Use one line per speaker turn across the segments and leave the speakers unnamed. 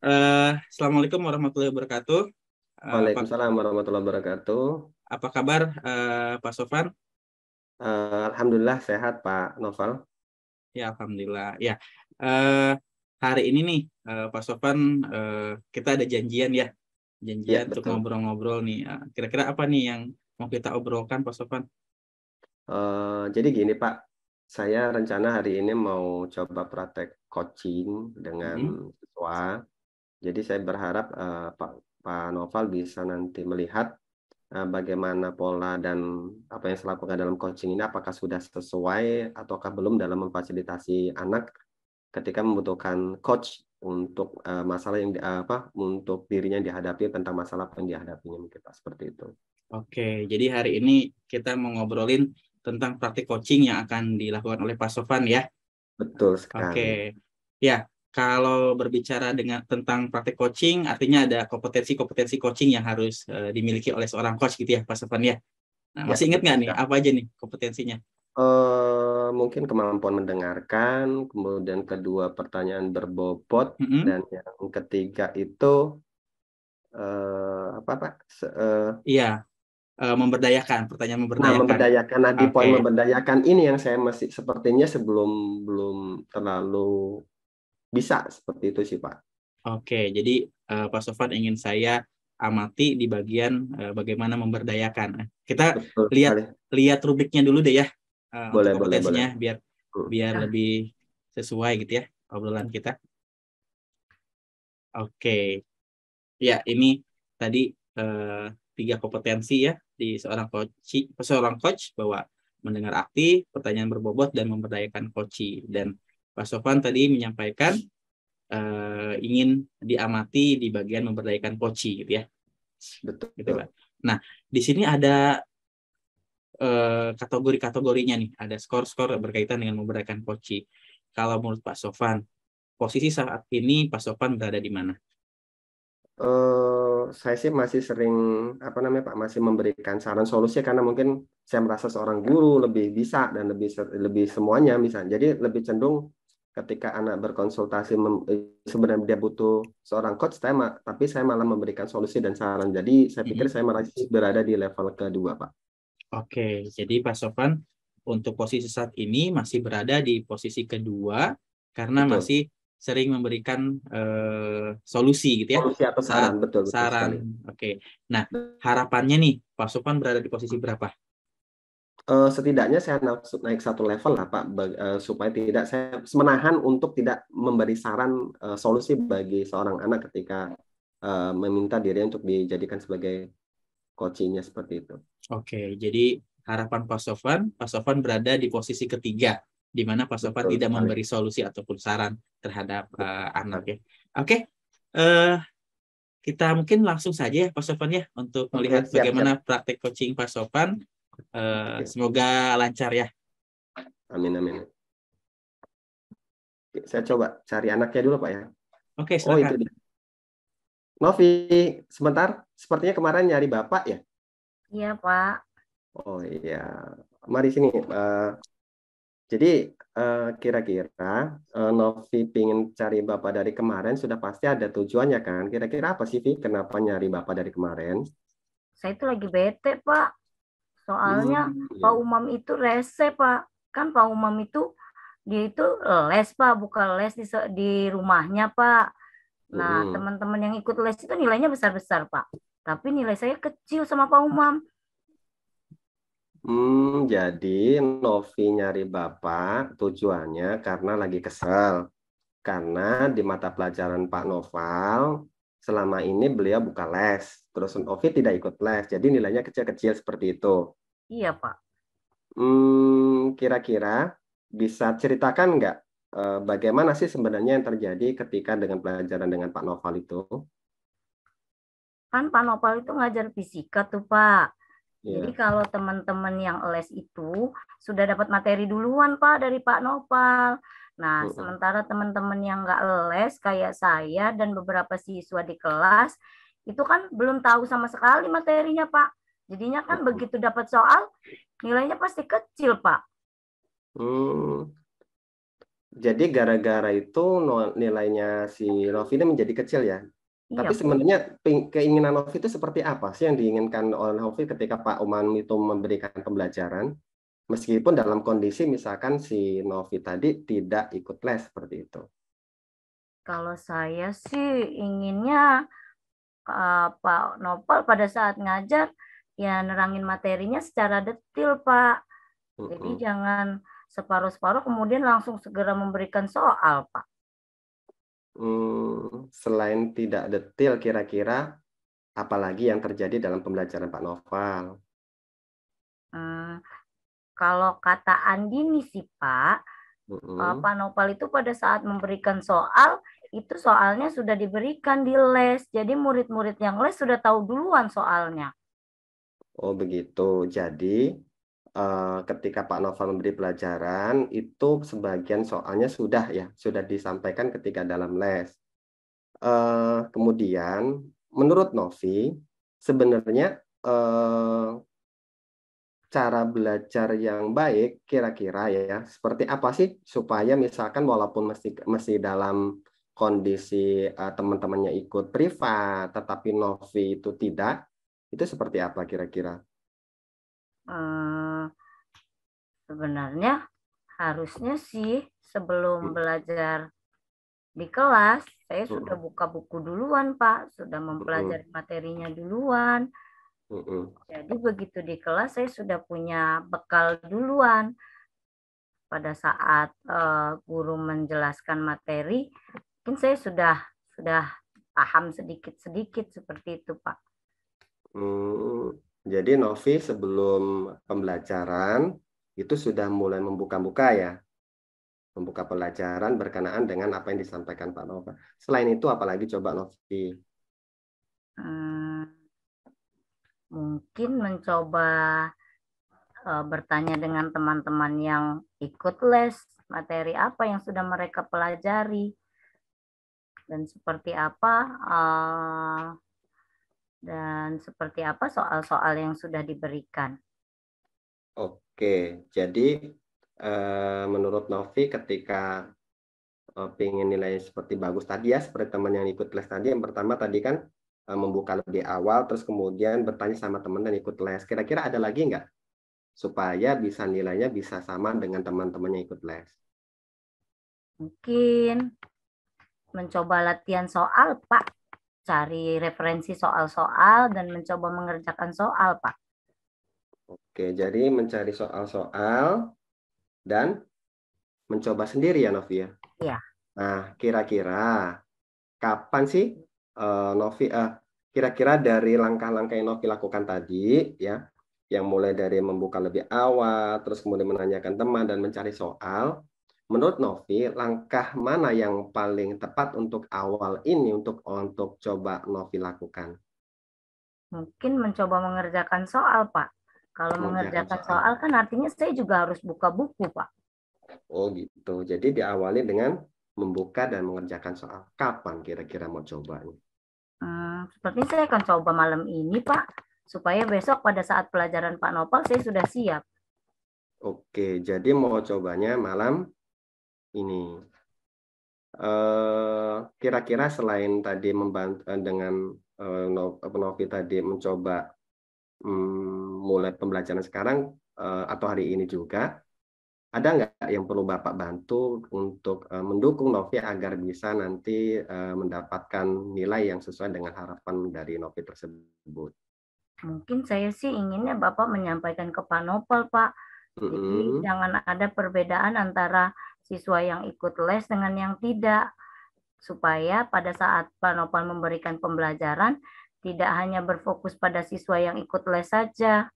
Assalamualaikum warahmatullahi wabarakatuh. Pak,
Waalaikumsalam warahmatullahi wabarakatuh.
apa kabar, Pak Sofan?
Alhamdulillah sehat Pak Noval.
Ya, alhamdulillah. Ya, eh, hari ini nih, Pak Sofan, kita ada janjian ya,
Ya
janjian untuk
betul.
ngobrol-ngobrol nih. Kira-kira apa nih yang mau kita obrolkan, Pak Sofan?
Jadi gini Pak, saya rencana hari ini mau coba praktek coaching dengan
Mm-mm.
siswa. Jadi saya berharap Pak Noval bisa nanti melihat bagaimana pola dan apa yang saya lakukan dalam coaching ini, apakah sudah sesuai ataukah belum dalam memfasilitasi anak ketika membutuhkan coach untuk masalah yang untuk dirinya yang dihadapi, tentang masalah apa yang dihadapinya, mungkin Pak, seperti itu.
Oke, jadi hari ini kita mau ngobrolin tentang praktik coaching yang akan dilakukan oleh Pak Sofan ya.
Betul
Oke,
sekali.
ya, kalau berbicara dengan tentang praktik coaching, artinya ada kompetensi-kompetensi coaching yang harus dimiliki oleh seorang coach gitu ya, Pak Sofan ya. Nah,
Ya,
masih ingat
betul
nggak nih,
sekali.
apa aja nih kompetensinya?
Mungkin kemampuan mendengarkan, kemudian kedua pertanyaan berbobot,
Mm-mm.
dan yang ketiga itu apa Pak?
Iya, memberdayakan, pertanyaan
Nah,
memberdayakan.
memberdayakan. Nah, di
Oke,
poin memberdayakan ini yang saya masih sepertinya sebelum belum terlalu bisa seperti itu sih Pak.
oke. Jadi Pak Sofan ingin saya amati di bagian bagaimana memberdayakan. Nah, kita
Betul
lihat
sekali.
lihat rubriknya dulu deh ya, untuk
Boleh, boleh,
kompetensinya
boleh.
biar
Hmm.
biar lebih sesuai gitu ya obrolan kita. Oke. Ya, ini tadi eh, tiga kompetensi ya di seorang coach bahwa mendengar aktif, pertanyaan berbobot, dan memberdayakan coach. Dan Pak Sofan tadi menyampaikan ingin diamati di bagian memberdayakan coach gitu ya, gitu Pak.
Betul.
Nah, di sini ada kategori-kategorinya nih, ada skor-skor berkaitan dengan memberdayakan coach. Kalau menurut Pak Sofan, posisi saat ini Pak Sofan berada di mana?
Saya sih masih sering apa namanya Pak, masih memberikan saran solusi karena mungkin saya merasa seorang guru lebih bisa dan lebih semuanya bisa. Jadi lebih cenderung ketika anak berkonsultasi sebenarnya dia butuh seorang coach, tapi saya malah memberikan solusi dan saran. Jadi saya pikir
Mhm.
saya masih berada di level kedua Pak.
Oke, jadi Pak Sofan untuk posisi saat ini masih berada di posisi kedua karena
Betul.
masih sering memberikan solusi gitu ya
Solusi atau
saat
saran, betul betul
saran.
sekali.
Oke, nah harapannya nih Pak Sofan berada di posisi berapa?
Setidaknya saya naik satu level lah Pak, supaya tidak saya menahan untuk tidak memberi saran solusi bagi seorang anak ketika meminta dirinya untuk dijadikan sebagai coachingnya, seperti itu.
Oke, jadi harapan Pak Sofan berada di posisi ketiga di mana Pak Sofan
Betul
tidak
sekali.
memberi solusi ataupun saran terhadap
Betul
anak
sekali.
ya. Oke, eh, kita mungkin langsung saja ya Pak Sofan ya untuk
Oke,
melihat
siap siap.
bagaimana praktek coaching Pak Sofan.
Oke,
Semoga lancar ya.
amin amin. Oke, saya coba cari anaknya dulu Pak ya.
Oke,
Oh, itu
silakan.
dia. Novi, sebentar. Sepertinya kemarin nyari Bapak ya.
Iya, Pak.
Oh iya, mari sini. Jadi kira-kira Novi pingin cari Bapak dari kemarin sudah pasti ada tujuannya kan? Kira-kira apa sih Vi? Kenapa nyari Bapak dari kemarin?
Saya itu lagi bete, Pak. Soalnya Pak
Iya.
Umam itu rese, Pak. Kan Pak Umam itu dia itu les, Pak, bukan les di rumahnya, Pak. Nah,
Mm-mm.
teman-teman yang ikut les itu nilainya besar-besar, Pak. Tapi nilai saya kecil sama Pak Umam.
Jadi Novi nyari Bapak tujuannya karena lagi kesel. Karena di mata pelajaran Pak Noval selama ini beliau buka les. Terus Novi tidak ikut les. Jadi nilainya kecil-kecil seperti itu.
Iya, Pak.
Kira-kira bisa ceritakan nggak bagaimana sih sebenarnya yang terjadi ketika dengan pelajaran dengan Pak Noval itu?
Kan Pak Nopal itu ngajar fisika tuh, Pak. Jadi
Ya.
kalau teman-teman yang les itu sudah dapat materi duluan, Pak, dari Pak Nopal. Nah,
Mm-mm.
sementara teman-teman yang nggak les kayak saya dan beberapa siswa di kelas itu kan belum tahu sama sekali materinya, Pak. Jadinya kan
Mm-mm.
begitu dapat soal nilainya pasti kecil, Pak.
Hmm. Jadi gara-gara itu nilainya si Novi ini menjadi kecil ya. Tapi
Iya,
sebenarnya keinginan Novi itu seperti apa sih yang diinginkan oleh Novi ketika Pak Uman itu memberikan pembelajaran, meskipun dalam kondisi misalkan si Novi tadi tidak ikut les seperti itu.
kalau saya sih inginnya Pak Nopal pada saat ngajar ya nerangin materinya secara detil, Pak. Jadi
Mm-mm.
jangan separuh-separuh kemudian langsung segera memberikan soal, Pak.
Selain tidak detail, kira-kira apalagi yang terjadi dalam pembelajaran Pak Noval?
Hmm, kalau kata Andini sih, Pak,
Mm-mm.
Pak Nopal itu pada saat memberikan soal, itu soalnya sudah diberikan di les. Jadi murid-murid yang les sudah tahu duluan soalnya.
Oh begitu. Jadi ketika Pak Noval memberi pelajaran itu sebagian soalnya sudah disampaikan ketika dalam les. Kemudian menurut Novi sebenarnya cara belajar yang baik kira-kira ya seperti apa sih supaya misalkan walaupun masih dalam kondisi teman-temannya ikut privat tetapi Novi itu tidak, itu seperti apa kira-kira?
Hmm, sebenarnya harusnya sih sebelum belajar di kelas, saya sudah
Mm-mm.
buka buku duluan, Pak. Sudah
Mm-mm.
mempelajari materinya duluan.
Mm-mm.
Jadi begitu di kelas saya sudah punya bekal duluan. Pada saat guru menjelaskan materi, mungkin saya sudah paham sedikit-sedikit seperti itu, Pak.
Jadi Novi sebelum pembelajaran itu sudah mulai membuka-buka ya, membuka pelajaran berkenaan dengan apa yang disampaikan Pak Nova. Selain itu apalagi coba Novi?
Hmm, mungkin mencoba bertanya dengan teman-teman yang ikut les, materi apa yang sudah mereka pelajari, dan seperti apa soal-soal yang sudah diberikan.
Oke, jadi menurut Novi ketika pengen nilai seperti bagus tadi ya, seperti teman yang ikut les tadi, yang pertama tadi kan membuka lebih awal, terus kemudian bertanya sama teman dan ikut les. Kira-kira ada lagi nggak supaya bisa nilainya bisa sama dengan teman-teman yang ikut les?
Mungkin mencoba latihan soal, Pak. Cari referensi soal-soal dan mencoba mengerjakan soal, Pak.
Oke, jadi mencari soal-soal dan mencoba sendiri ya Novi ya.
Iya.
Nah, kira-kira kapan sih Novi kira-kira dari langkah-langkah yang Novi lakukan tadi ya, yang mulai dari membuka lebih awal, terus kemudian menanyakan teman dan mencari soal, menurut Novi langkah mana yang paling tepat untuk awal ini untuk coba Novi lakukan?
Mungkin mencoba mengerjakan soal, Pak. Kalau
Mengerjakan
mengerjakan
soal.
soal kan artinya saya juga harus buka buku, Pak.
Oh gitu. Jadi diawali dengan membuka dan mengerjakan soal. Kapan kira-kira mau cobanya?
Seperti saya akan coba malam ini, Pak. Supaya besok pada saat pelajaran Pak Nopal saya sudah siap.
Oke, jadi mau cobanya malam ini. Kira-kira selain tadi membantu dengan Novi tadi mencoba mulai pembelajaran sekarang atau hari ini juga, ada nggak yang perlu Bapak bantu untuk mendukung Novi agar bisa nanti mendapatkan nilai yang sesuai dengan harapan dari Novi tersebut?
Mungkin saya sih inginnya Bapak menyampaikan ke Pak Nopal, Pak. Jadi jangan ada perbedaan antara siswa yang ikut les dengan yang tidak. Supaya pada saat Pak Nopal memberikan pembelajaran, tidak hanya berfokus pada siswa yang ikut les saja.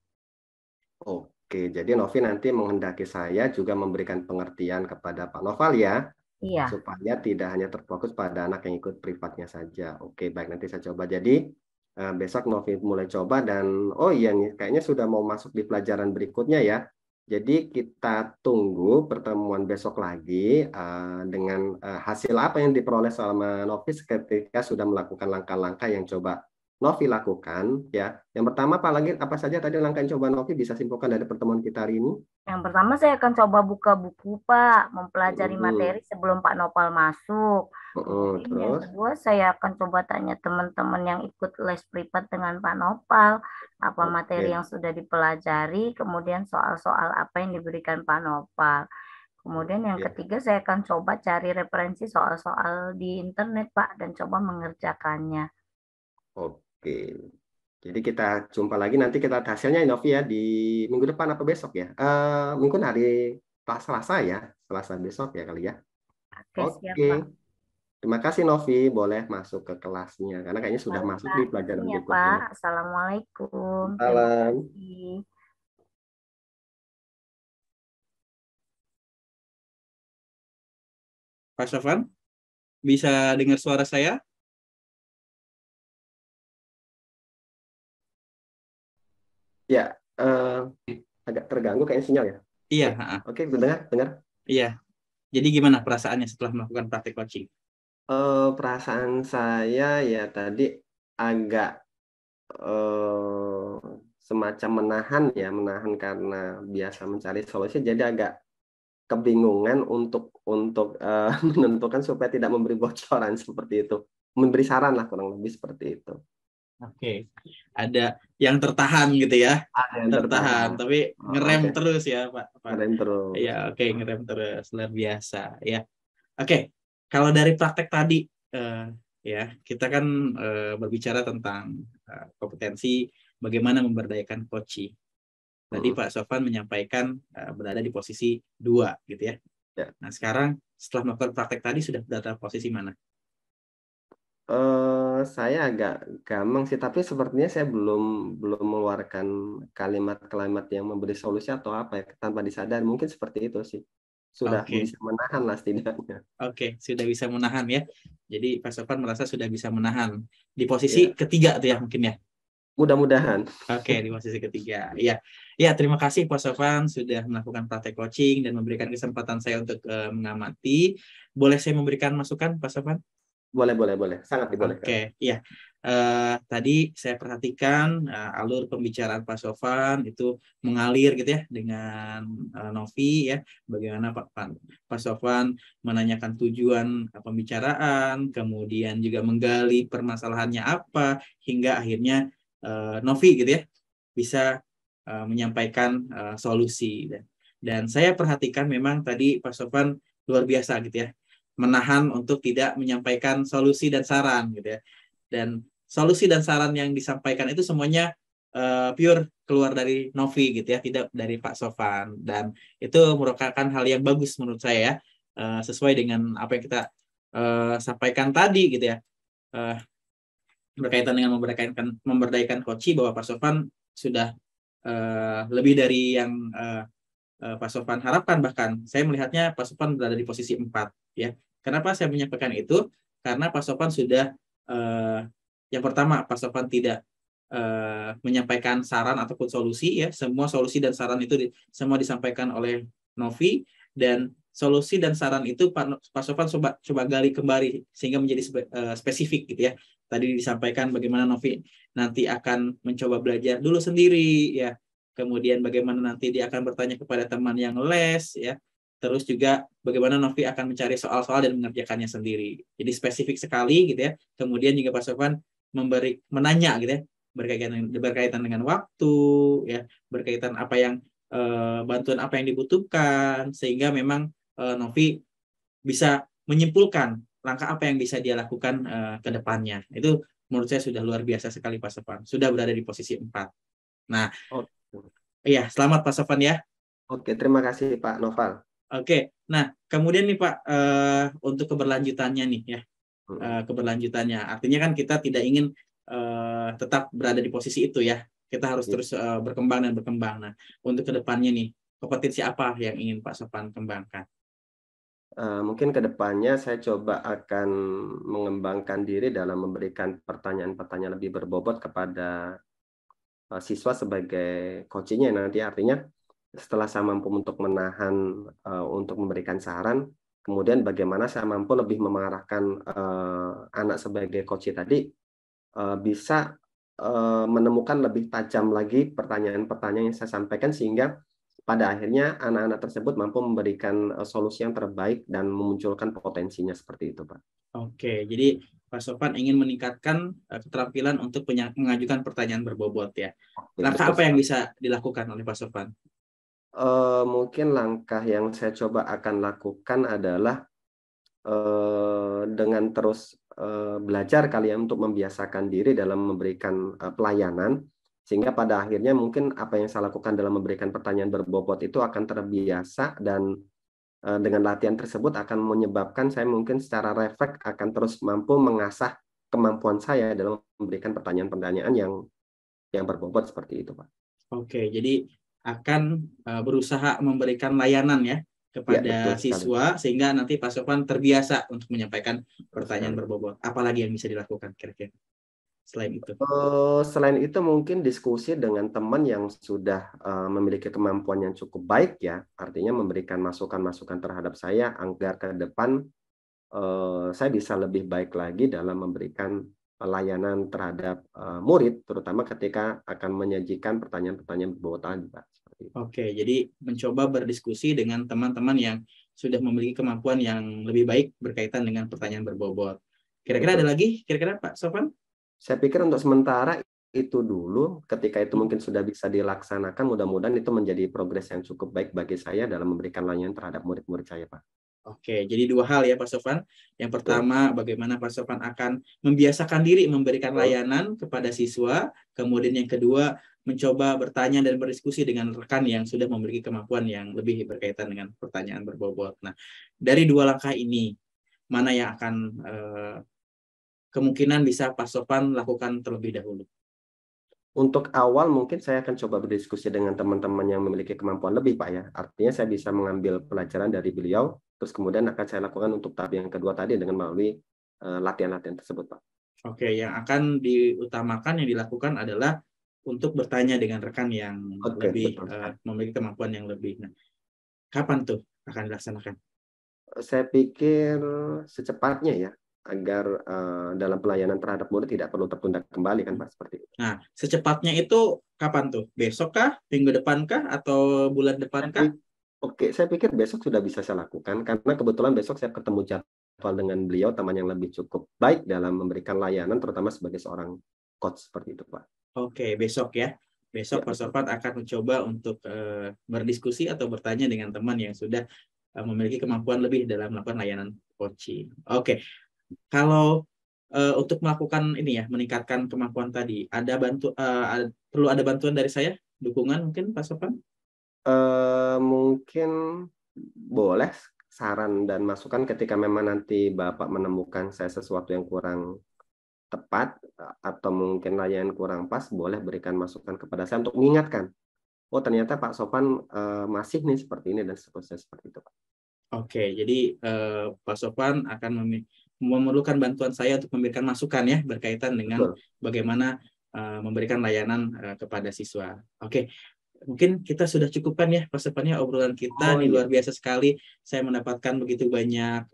Oke, jadi Novi nanti menghendaki saya juga memberikan pengertian kepada Pak Noval ya,
Iya,
supaya tidak hanya terfokus pada anak yang ikut privatnya saja. Oke, baik nanti saya coba. Jadi besok Novi mulai coba dan oh iya nih kayaknya sudah mau masuk di pelajaran berikutnya ya. Jadi kita tunggu pertemuan besok lagi dengan hasil apa yang diperoleh selama Novi ketika sudah melakukan langkah-langkah yang coba Novi lakukan ya. Yang pertama apa saja tadi langkah yang coba Novi bisa simpulkan dari pertemuan kita hari ini?
Yang pertama saya akan coba buka buku Pak, mempelajari materi sebelum Pak Nopal masuk. Kemudian yang
Terus?
kedua saya akan coba tanya teman-teman yang ikut les privat dengan Pak Nopal, apa materi yang sudah dipelajari, kemudian soal-soal apa yang diberikan Pak Nopal. Kemudian yang ketiga saya akan coba cari referensi soal-soal di internet Pak dan coba mengerjakannya.
Oke. Jadi kita jumpa lagi nanti kita lihat hasilnya Novi ya di minggu depan apa besok ya? Minggu hari Selasa ya, Selasa besok ya kali ya.
Oke, siap Pak.
Terima kasih Novi, boleh masuk ke kelasnya karena kayaknya sudah masuk di pelajaran
ya,
berikutnya.
Pak. Assalamualaikum.
Salam.
Terima kasih.
Pak Sofan, bisa dengar suara saya?
Ya, agak terganggu kayaknya sinyal ya.
Iya.
Oke, dengar.
Iya. Jadi gimana perasaannya setelah melakukan praktek coaching?
Perasaan saya ya tadi agak semacam menahan karena biasa mencari solusi, jadi agak kebingungan untuk menentukan supaya tidak memberi bocoran seperti itu, memberi saran lah kurang lebih seperti itu.
Oke, ada yang tertahan gitu ya?
Ada yang tertahan,
tapi ngerem terus ya Pak.
Ngerem terus.
Ya, oke, ngerem terus, luar biasa ya. Oke, kalau dari praktek tadi ya kita kan berbicara tentang kompetensi bagaimana memberdayakan coach. Tadi Pak Sofan menyampaikan berada di posisi 2 gitu ya. Nah sekarang setelah melakukan praktek tadi sudah berada posisi mana?
Saya agak gampang sih, tapi sepertinya saya belum mengeluarkan kalimat-kalimat yang memberi solusi atau apa ya, tanpa disadari mungkin seperti itu sih. Sudah bisa menahan lah setidaknya.
Oke, sudah bisa menahan ya. Jadi Pak Sofan merasa sudah bisa menahan di posisi ketiga tuh ya mungkin ya.
Mudah-mudahan.
Oke, di posisi ketiga. Ya, terima kasih Pak Sofan sudah melakukan praktek coaching dan memberikan kesempatan saya untuk mengamati. Boleh saya memberikan masukan Pak Sofan?
Boleh. Sangat dibolehkan.
Oke, iya. Tadi saya perhatikan alur pembicaraan Pak Sofan itu mengalir gitu ya dengan Novi ya. Bagaimana Pak Sofan menanyakan tujuan pembicaraan, kemudian juga menggali permasalahannya apa, hingga akhirnya Novi gitu ya bisa menyampaikan solusi. Dan saya perhatikan memang tadi Pak Sofan luar biasa gitu ya, menahan untuk tidak menyampaikan solusi dan saran gitu ya. Dan solusi dan saran yang disampaikan itu semuanya pure keluar dari Novi gitu ya, tidak dari Pak Sofan. Dan itu merupakan hal yang bagus menurut saya ya, sesuai dengan apa yang kita sampaikan tadi gitu ya, berkaitan dengan memberdayakan coach, bahwa Pak Sofan sudah lebih dari yang Pak Sofan harapkan. Bahkan saya melihatnya Pak Sofan berada di posisi 4 ya. Kenapa saya menyampaikan itu? Karena Pak Sofan sudah yang pertama, Pak Sofan tidak menyampaikan saran ataupun solusi ya. Semua solusi dan saran itu semua disampaikan oleh Novi, dan solusi dan saran itu Pak Sofan coba gali kembali sehingga menjadi spesifik gitu ya. Tadi disampaikan bagaimana Novi nanti akan mencoba belajar dulu sendiri ya. Kemudian bagaimana nanti dia akan bertanya kepada teman yang les ya. Terus juga bagaimana Novi akan mencari soal-soal dan mengerjakannya sendiri. Jadi spesifik sekali gitu ya. Kemudian juga Pak Sofan menanya gitu ya, berkaitan dengan waktu ya, berkaitan apa yang bantuan apa yang dibutuhkan, sehingga memang Novi bisa menyimpulkan langkah apa yang bisa dia lakukan ke depannya. Itu menurut saya sudah luar biasa sekali Pak Sofan. Sudah berada di posisi 4. Nah, iya, selamat Pak Sofan ya.
Oke, terima kasih Pak Noval.
Oke, nah kemudian nih Pak, untuk keberlanjutannya nih ya, keberlanjutannya. Artinya kan kita tidak ingin tetap berada di posisi itu ya. Kita harus terus berkembang dan berkembang. Nah, untuk kedepannya nih, kompetensi apa yang ingin Pak Sofan kembangkan?
Mungkin kedepannya saya coba akan mengembangkan diri dalam memberikan pertanyaan-pertanyaan lebih berbobot kepada siswa sebagai coachingnya nanti. Artinya setelah saya mampu untuk menahan untuk memberikan saran, kemudian bagaimana saya mampu lebih mengarahkan anak sebagai coach tadi bisa menemukan lebih tajam lagi pertanyaan-pertanyaan yang saya sampaikan, sehingga pada akhirnya anak-anak tersebut mampu memberikan solusi yang terbaik dan memunculkan potensinya seperti itu, Pak.
Oke, jadi Pak Sofwan ingin meningkatkan keterampilan untuk mengajukan pertanyaan berbobot ya. Langkah apa yang bisa dilakukan oleh Pak Sofwan?
Mungkin langkah yang saya coba akan lakukan adalah dengan terus belajar kali ya, untuk membiasakan diri dalam memberikan pelayanan, sehingga pada akhirnya mungkin apa yang saya lakukan dalam memberikan pertanyaan berbobot itu akan terbiasa, dan dengan latihan tersebut akan menyebabkan saya mungkin secara refleks akan terus mampu mengasah kemampuan saya dalam memberikan pertanyaan-pertanyaan yang berbobot seperti itu, Pak.
Oke, jadi akan berusaha memberikan layanan ya kepada siswa, sehingga nanti Pak Sofwan terbiasa untuk menyampaikan pertanyaan berbobot. Apalagi yang bisa dilakukan kira-kira selain itu?
Selain itu mungkin diskusi dengan teman yang sudah memiliki kemampuan yang cukup baik ya, artinya memberikan masukan-masukan terhadap saya agar ke depan saya bisa lebih baik lagi dalam memberikan layanan terhadap murid, terutama ketika akan menyajikan pertanyaan-pertanyaan berbobot tadi, Pak.
Oke, jadi mencoba berdiskusi dengan teman-teman yang sudah memiliki kemampuan yang lebih baik berkaitan dengan pertanyaan berbobot. Kira-kira ada lagi? Kira-kira Pak Sofwan?
Saya pikir untuk sementara itu dulu, ketika itu mungkin sudah bisa dilaksanakan, mudah-mudahan itu menjadi progres yang cukup baik bagi saya dalam memberikan layanan terhadap murid-murid saya, Pak.
Oke, jadi dua hal ya Pak Sofwan. Yang pertama, bagaimana Pak Sofwan akan membiasakan diri memberikan layanan kepada siswa. Kemudian yang kedua, mencoba bertanya dan berdiskusi dengan rekan yang sudah memiliki kemampuan yang lebih berkaitan dengan pertanyaan berbobot. Nah, dari dua langkah ini, mana yang akan kemungkinan bisa Pak Sofwan lakukan terlebih dahulu?
Untuk awal mungkin saya akan coba berdiskusi dengan teman-teman yang memiliki kemampuan lebih, Pak ya. Artinya saya bisa mengambil pelajaran dari beliau, terus kemudian akan saya lakukan untuk tahap yang kedua tadi dengan melalui latihan-latihan tersebut, Pak.
Oke, yang akan diutamakan yang dilakukan adalah untuk bertanya dengan rekan yang lebih memiliki kemampuan yang lebih. Nah, kapan tuh akan dilaksanakan?
Saya pikir secepatnya ya, agar dalam pelayanan terhadap murid tidak perlu tertunda kembali kan, Pak, seperti itu.
Nah, secepatnya itu kapan tuh? Besok kah? Minggu depan kah? Atau bulan depan kah?
Oke, saya pikir besok sudah bisa saya lakukan, karena kebetulan besok saya ketemu jadwal dengan beliau, teman yang lebih cukup baik dalam memberikan layanan, terutama sebagai seorang coach seperti itu, Pak.
Oke, besok ya. Besok Pak Sofwan akan mencoba untuk berdiskusi atau bertanya dengan teman yang sudah memiliki kemampuan lebih dalam melakukan layanan coaching. Oke. Kalau untuk melakukan ini ya, meningkatkan kemampuan tadi, perlu ada bantuan dari saya, dukungan mungkin Pak Sofwan?
Mungkin boleh saran dan masukan ketika memang nanti Bapak menemukan saya sesuatu yang kurang tepat atau mungkin layanan kurang pas, boleh berikan masukan kepada saya untuk mengingatkan. Oh, ternyata Pak Sofwan masih nih seperti ini dan seterusnya seperti itu, Pak.
Oke, jadi Pak Sofwan akan memerlukan bantuan saya untuk memberikan masukan ya berkaitan dengan bagaimana memberikan layanan kepada siswa. Oke, mungkin kita sudah cukupkan ya Pak Sofwan ya, obrolan kita ini luar biasa sekali. Saya mendapatkan begitu banyak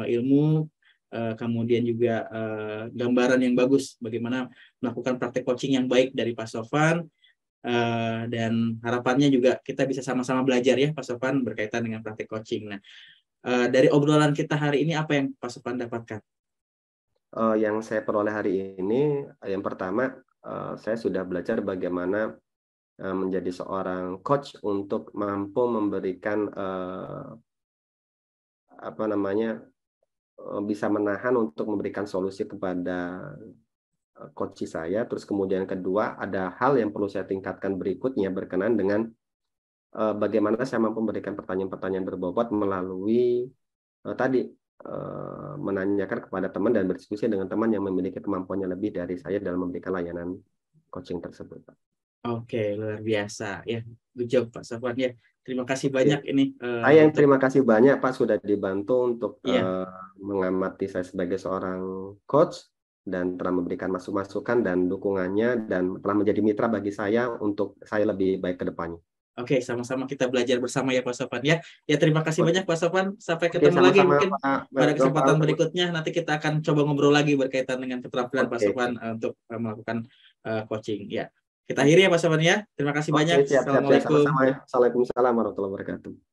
ilmu, kemudian juga gambaran yang bagus bagaimana melakukan praktek coaching yang baik dari Pak Sofwan. Dan harapannya juga kita bisa sama-sama belajar ya Pak Sofwan berkaitan dengan praktek coaching. Nah, dari obrolan kita hari ini apa yang Pak Sofwan dapatkan?
Yang saya peroleh hari ini, yang pertama saya sudah belajar bagaimana menjadi seorang coach untuk mampu memberikan bisa menahan untuk memberikan solusi kepada coach saya. Terus kemudian kedua, ada hal yang perlu saya tingkatkan berikutnya berkenaan dengan bagaimana saya mampu memberikan pertanyaan-pertanyaan berbobot melalui menanyakan kepada teman dan berdiskusi dengan teman yang memiliki kemampuannya lebih dari saya dalam memberikan layanan coaching tersebut, Pak.
Oke, luar biasa ya. Good job Pak Sofwan ya. Terima kasih banyak ini.
Saya yang terima kasih banyak Pak sudah dibantu untuk mengamati saya sebagai seorang coach dan telah memberikan masukan dan dukungannya dan telah menjadi mitra bagi saya untuk saya lebih baik ke depannya. Oke,
sama-sama kita belajar bersama ya Pak Sofwan ya. Ya, terima kasih banyak Pak Sofwan. Sampai ketemu lagi mungkin pada kesempatan berikutnya. Nanti kita akan coba ngobrol lagi berkaitan dengan keterampilan Pak Sofwan untuk melakukan coaching. Ya, kita akhiri ya Pak Sofwan ya. Terima kasih banyak.
Siap.
Assalamualaikum.
Sama-sama. Assalamualaikum warahmatullahi wabarakatuh.